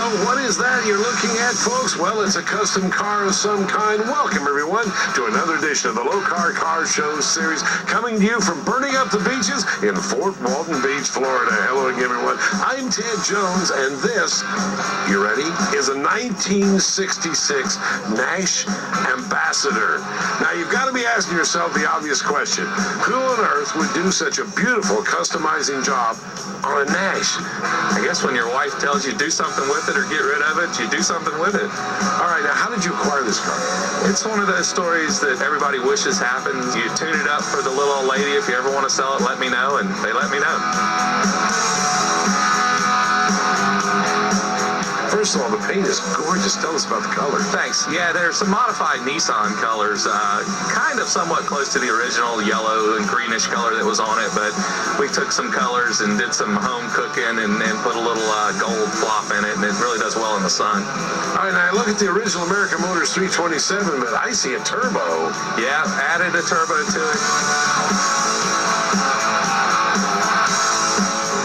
So what is that you're looking at, folks? Well, it's a custom car of some kind. Welcome, everyone, to another edition of the Low Car Show series, coming to you from burning up the beaches in Fort Walton Beach, Florida. Hello again, everyone. I'm Ted Jones, and this, you ready, is a 1966 Nash Ambassador. Now, you've got to be asking yourself the obvious question. Who on earth would do such a beautiful customizing job on a Nash? I guess when your wife tells you do something with it or get rid of it, you do something with it. All right, now how did you acquire this car? It's one of those stories that everybody wishes happened. You tune it up for the little old lady. If you ever want to sell it, let me know, and they let me know. First of all, the paint is gorgeous. Tell us about the color. Thanks. Yeah, there's some modified Nissan colors, kind of somewhat close to the original yellow and greenish color that was on it, but we took some colors and did some home cooking and put a little gold flop in it, and it really does well in the sun. All right, now I look at the original American Motors 327, but I see a turbo. Yeah, added a turbo to it.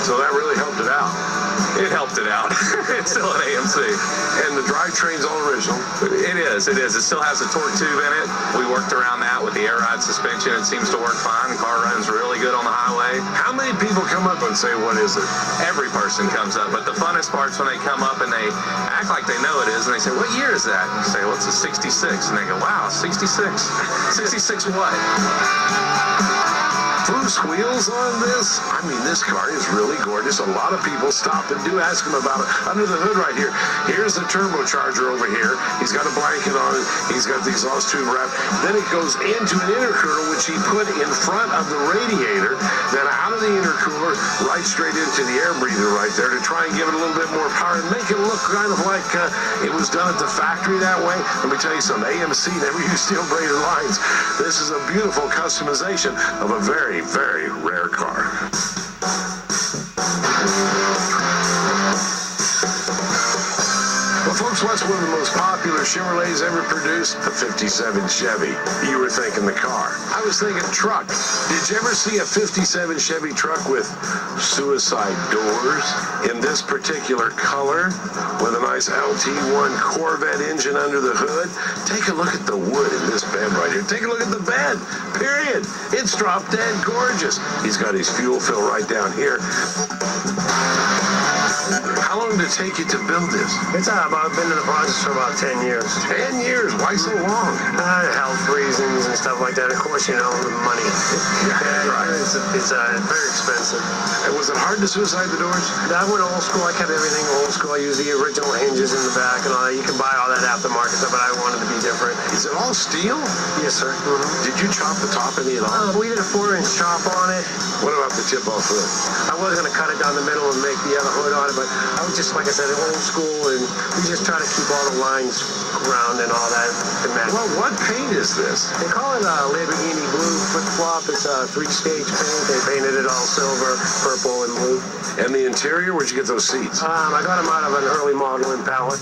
So that really helped it out. It helped it out. It's still an AMC. And the drivetrain's all original. It is. It still has a torque tube in it. We worked around that with the air ride suspension. It seems to work fine. The car runs really good on the highway. How many people come up and say, what is it? Every person comes up. But the funnest part's when they come up and they act like they know it is. And they say, what year is that? And you say, well, it's a 66. And they go, wow, 66. 66 what? Loose wheels on this? I mean, this car is really gorgeous. A lot of people stop and do ask him about it. Under the hood right here, here's the turbocharger over here. He's got a blanket on it. He's got the exhaust tube wrapped. Then it goes into an intercooler, which he put in front of the radiator. Then out of the intercooler, right straight into the air breather right there to try and give it a little bit more power and make it look kind of like it was done at the factory that way. Let me tell you something. AMC never used steel braided lines. This is a beautiful customization of a very, very rare car. Well, folks, what's one of the most popular Chevrolets ever produced? The 57 Chevy. You were thinking the car. I was thinking truck. Did you ever see a 57 Chevy truck with suicide doors in this particular color with a nice LT1 Corvette engine under the hood? Take a look at the wood in this bed right here. Take a look at the bed, period. It's drop dead gorgeous. He's got his fuel fill right down here. How long did it take you to build this? I've been in the process for about 10 years. 10 years? Why so long? Health reasons and stuff like that. Of course, you know, the money. Right. It's very expensive. And was it hard to suicide the doors? I went old school. I kept everything old school. I used the original hinges in the back and all that. You can buy all that aftermarket stuff, but I wanted to be different. Is it all steel? Yes, sir. Mm-hmm. Did you chop the top any at all? We did a 4-inch chop on it. What about the tip-off hood? I was going to cut it down the middle and make the other hood on it, but I was just, like I said, old school, and we just try to keep all the lines round and all that to match. Well, what paint is this? They call it Lamborghini Blue flip-flop. It's a 3-stage paint. They painted it all silver, purple, and blue. And the interior, where'd you get those seats? I got them out of an early model Impala.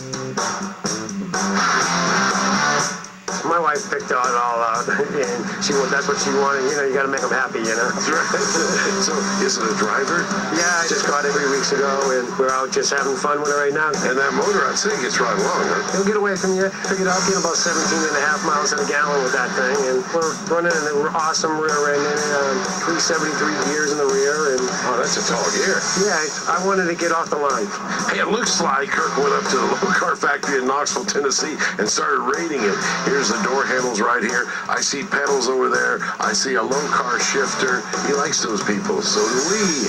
My wife picked it all out, and that's what she wanted. You know, you got to make them happy, you know. That's right. So, is it a driver? Yeah, I just got it 3 weeks ago, and we're out just having fun with it right now. And that motor, I'd say, gets right along, huh? It'll get away from you. Figured out getting about 17.5 miles in a gallon with that thing, and we're running an awesome rear end, 373 gears in the rear, and oh, that's a tall gear. Yeah, I wanted to get off the line. Hey, it looks like Kirk went up to the Low Car Factory in Knoxville, Tennessee, and started rating it. Here's the door handles right here. I see pedals over there. I see a low car shifter. He likes those people. So do we.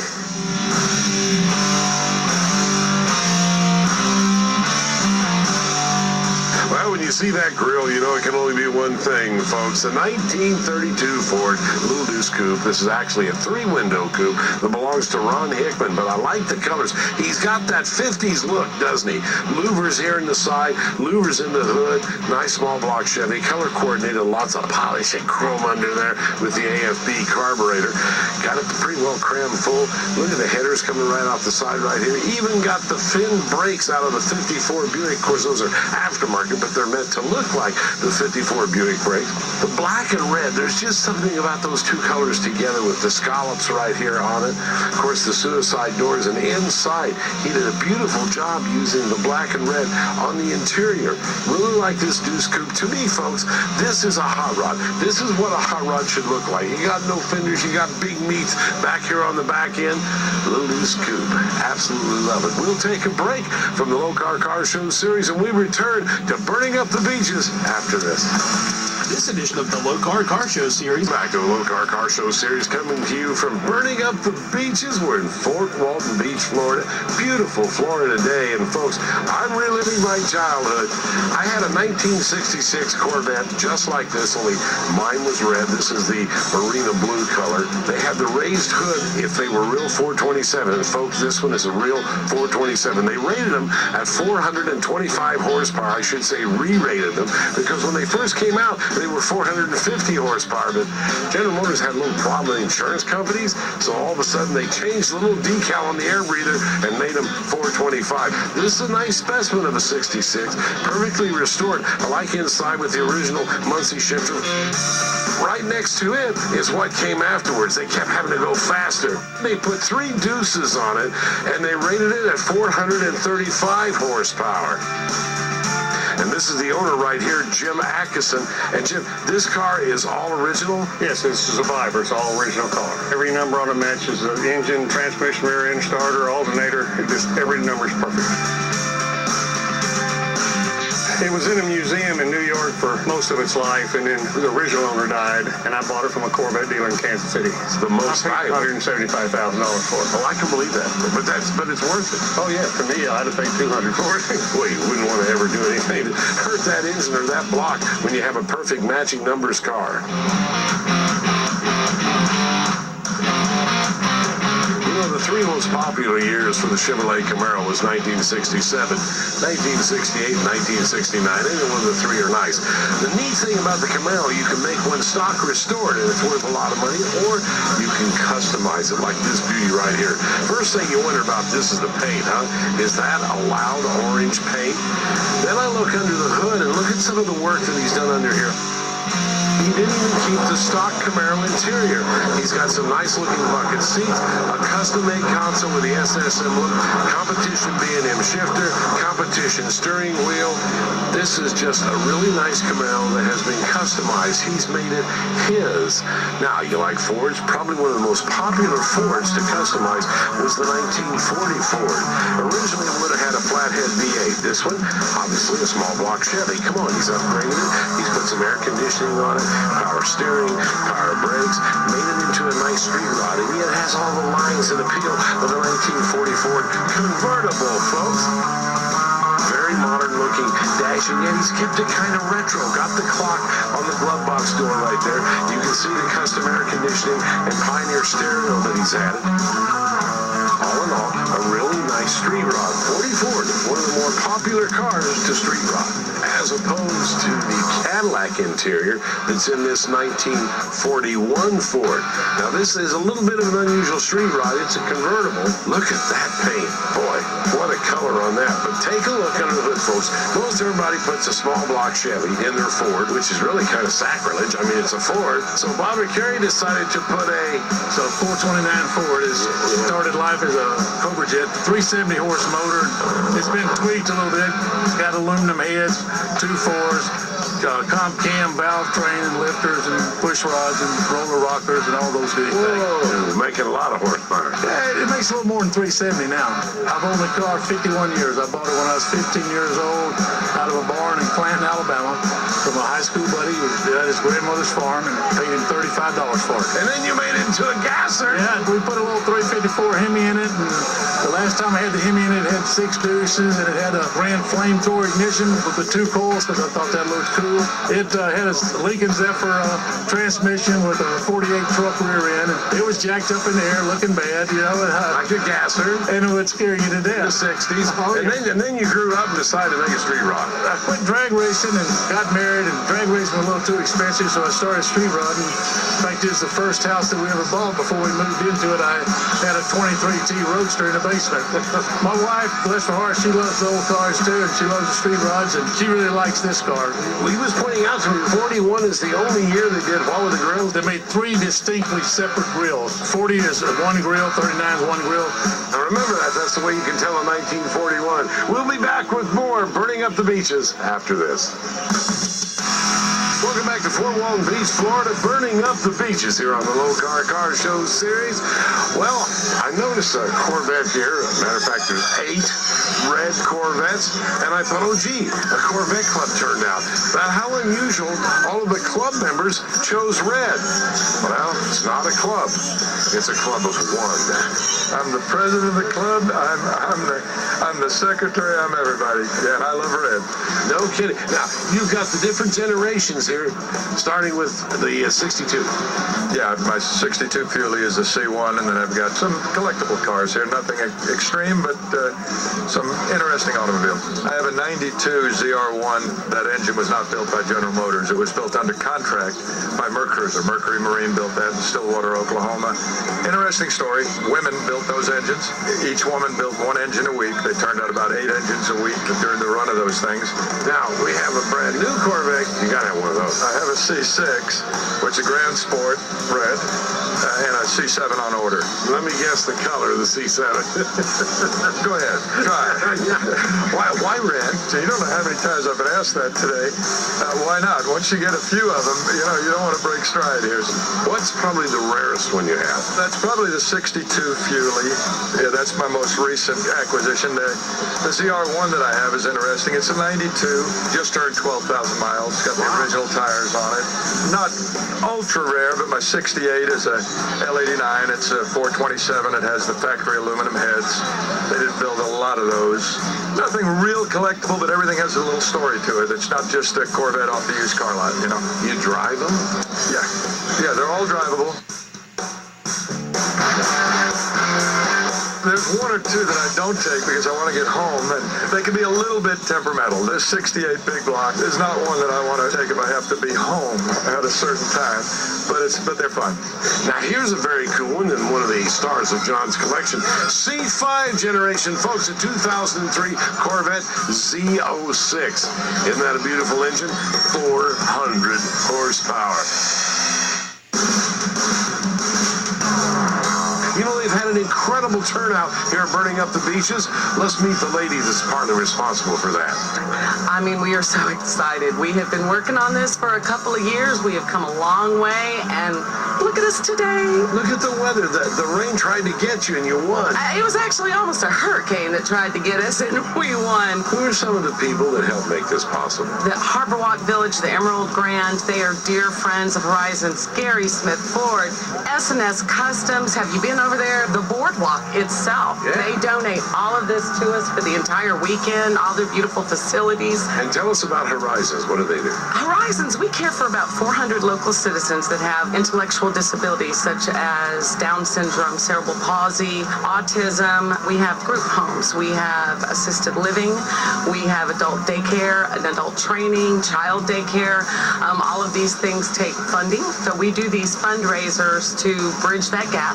Well, when you see that grill, you know it can only be one thing, folks. A 1932 Ford Little Deuce Coupe. This is actually a 3-window coupe that belongs to Ron Hickman, but I like the colors. He's got that 50s look, doesn't he? Louvers here in the side, louvers in the hood. Nice small block Chevy, color coordinated, lots of polish and chrome under there with the AFB carburetor. Got it pretty well crammed full. Look at the headers coming right off the side right here. Even got the fin brakes out of the 54 Buick. Of course, those are aftermarket, but they're meant it to look like the 54 Buick brakes. The black and red, there's just something about those two colors together with the scallops right here on it. Of course, the suicide doors, and inside, he did a beautiful job using the black and red on the interior. Really like this Deuce Coupe. To me, folks, this is a hot rod. This is what a hot rod should look like. You got no fenders, you got big meats back here on the back end. Little Deuce Coupe. Absolutely love it. We'll take a break from the Low Car Show series, and we return to burning up the beaches after this. This edition of the Low Car Show series. Back to the Low Car Show series, coming to you from burning up the beaches. We're in Fort Walton Beach, Florida. Beautiful Florida day. And folks, I'm reliving my childhood. I had a 1966 Corvette just like this, only mine was red. This is the marina blue color. They had the raised hood if they were real 427. And folks, this one is a real 427. They rated them at 425 horsepower. I should say re-rated them, because when they first came out, they were 450 horsepower, but General Motors had a little problem with insurance companies, so all of a sudden they changed the little decal on the air breather and made them 425. This is a nice specimen of a 66, perfectly restored. I like inside with the original Muncie shifter. Right next to it is what came afterwards. They kept having to go faster. They put 3 deuces on it, and they rated it at 435 horsepower. And this is the owner right here, Jim Atkinson. And Jim, this car is all original? Yes, it's a Survivor. It's all original car. Every number on it matches the engine, transmission, rear end, starter, alternator. Every number is perfect. It was in a museum in New York for most of its life, and then the original owner died, and I bought it from a Corvette dealer in Kansas City. It's the most I paid $175,000 for it. Oh, I can believe that. But it's worth it. Oh yeah, for me, I'd have paid $200 for it. Well, you wouldn't want to ever do anything to hurt that engine or that block when you have a perfect matching numbers car. The 3 most popular years for the Chevrolet Camaro was 1967, 1968, 1969. Any one of the 3 are nice. The neat thing about the Camaro, you can make one stock restored, and it's worth a lot of money, or you can customize it like this beauty right here. First thing you wonder about this is the paint, huh? Is that a loud orange paint? Then I look under the hood and look at some of the work that he's done under here. He didn't even keep the stock Camaro interior. He's got some nice looking bucket seats, a custom made console with the SSM look, competition B&M shifter, competition steering wheel. This is just a really nice Camaro that has been customized. He's made it his. Now, you like Fords? Probably one of the most popular Fords to customize was the 1940 Ford. Originally, it would have had a flathead V8. This one, obviously a small block Chevy. Come on, he's upgraded it. He's put some air conditioning on it, power steering, power brakes, made it into a nice street rod, and yet it has all the lines and appeal of the 1940 Ford convertible, folks. Very modern looking dash, and yet he's kept it kind of retro. Got the clock on the glove box door right there. You can see the custom air conditioning and Pioneer stereo that he's added. All in all, a really nice street rod. 40 Ford, one of the more popular cars to street rod, as opposed to the Cadillac interior that's in this 1941 Ford. Now, this is a little bit of an unusual street rod. It's a convertible. Look at that paint. Boy, what a color on that. But take a look under the hood, folks. Most everybody puts a small block Chevy in their Ford, which is really kind of sacrilege. I mean, it's a Ford. So Bob McCary decided to put a... So 429 Ford started life as a Cobra Jet, 370 horse motor. It's been tweaked a little bit. It's got aluminum heads, 2 4s, comp cam, valve train, and lifters, and push rods, and roller rockers, and all those good things. Whoa, making a lot of horsepower. Yeah, it makes a little more than 370 now. I've owned the car 51 years. I bought it when I was 15 years old out of a barn in Clanton, Alabama, from a high school buddy who was at his grandmother's farm, and paid him $35 for it. And then you made it into a gasser. Yeah, we put a little 354 Hemi in it, and the last time I had the Hemi in it, it had 6 deuces, and it had a brand flamethrower ignition with the 2 coils, because I thought that looked cool. It had a Lincoln Zephyr transmission with a 48 truck rear end, and it was jacked up in the air, looking bad, you know. Like a gasser. And it would scare you to death. The 60s. And then you grew up and decided to make a street rod. I quit drag racing and got married, and drag racing was a little too expensive, so I started street rodding. In fact, this is the first house that we ever bought. Before we moved into it, I had a 23T Roadster in the basement. My wife, bless her heart, she loves old cars too, and she loves the street rods, and she really likes this car. Well, he was pointing out to me, 41 is the only year they did what with the grill? They made 3 distinctly separate grills. 40 is one grill, 39 is one grill. Now remember that. That's the way you can tell a 1941. We'll be back with more Burning Up the Beaches after this. Welcome back to Fort Walton Beach, Florida, burning up the beaches here on the Low Car Show series. Well, I noticed a Corvette here. Matter of fact, there's 8 red Corvettes, and I thought, oh gee, a Corvette club turned out. But how unusual, all of the club members chose red. Well, it's not a club. It's a club of one. I'm the president of the club. I'm the secretary. I'm everybody. Yeah, I love red. No kidding. Now, you've got the different generations here, starting with the 62. Yeah, my 62 Fuelie is a C1, and then I've got some collectible cars here. Nothing extreme, but some interesting automobiles. I have a 92 ZR1. That engine was not built by General Motors. It was built under contract by Mercury. Mercury Marine built that in Stillwater, Oklahoma. Interesting story. Women built those engines. Each woman built 1 engine a week. They turned out about 8 engines a week during the run of those things. Now, we have a brand new Corvette. You got to have one of those. I have a C6, which is a Grand Sport red, and a C7 on order. Let me guess the color of the C7. Go ahead, try. Why red? So you don't know how many times I've been asked that today. Why not? Once you get a few of them, you don't want to break stride here. What's probably the rarest one you have? That's probably the 62 Fuelie. Yeah, that's my most recent acquisition. The ZR1 that I have is interesting. It's a 92, just turned 12,000 miles. Got the original tires on it. Not ultra rare, but my 68 is a L89. It's a 427. It has the factory aluminum heads. They didn't build a lot of those. Nothing real collectible, but everything has a little story to it. It's not just a Corvette off the used car lot, You drive them? Yeah. Yeah, they're all drivable. There's 1 or 2 that I don't take because I want to get home, and they can be a little bit temperamental. This 68 big block is not one that I want to take if I have to be home at a certain time, but they're fun. Now, here's a very cool one and one of the stars of John's collection. C5 generation, folks, a 2003 Corvette Z06. Isn't that a beautiful engine? 400 horsepower. They've had an incredible turnout here at Burning Up the Beaches. Let's meet the lady that's partly responsible for that. I mean, we are so excited. We have been working on this for a couple of years. We have come a long way, and look at us today. Look at the weather. The rain tried to get you, and you won. It was actually almost a hurricane that tried to get us, and we won. Who are some of the people that helped make this possible? The Harbor Walk Village, the Emerald Grand, they are dear friends of Horizons. Gary Smith Ford, S&S Customs. Have you been over there? The boardwalk itself. Yeah. They donate all of this to us for the entire weekend, all their beautiful facilities. And tell us about Horizons. What do they do? Horizons, we care for about 400 local citizens that have intellectual disabilities such as Down syndrome, cerebral palsy, autism. We have group homes. We have assisted living. We have adult daycare, and adult training, child daycare. All of these things take funding. So we do these fundraisers to bridge that gap.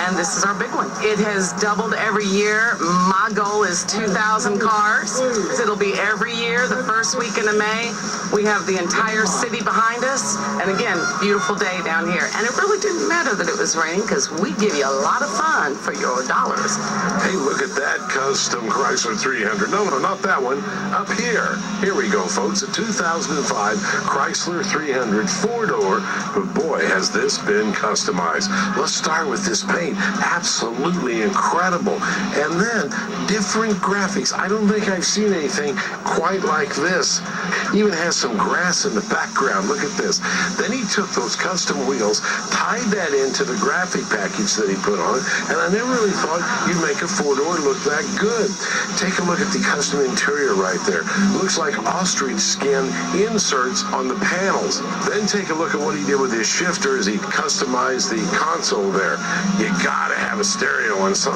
And this is our big one. It has doubled every year. My goal is 2,000 cars. It'll be every year, the first weekend of May. We have the entire city behind us. And again, beautiful day down here. And it really didn't matter that it was raining because we give you a lot of fun for your dollars. Hey, look at that custom Chrysler 300. No, not that one. Up here. Here we go, folks. A 2005 Chrysler 300 4-door. But boy, has this been customized. Let's start with this paint. Absolutely incredible. And then different graphics. I don't think I've seen anything quite like this. Even has some grass in the background. Look at this. Then he took those custom wheels, tied that into the graphic package that he put on it, and I never really thought you'd make a 4-door look that good. Take a look at the custom interior right there. Looks like ostrich skin inserts on the panels. Then take a look at what he did with his shifter as he customized the console there. You gotta have a stereo on something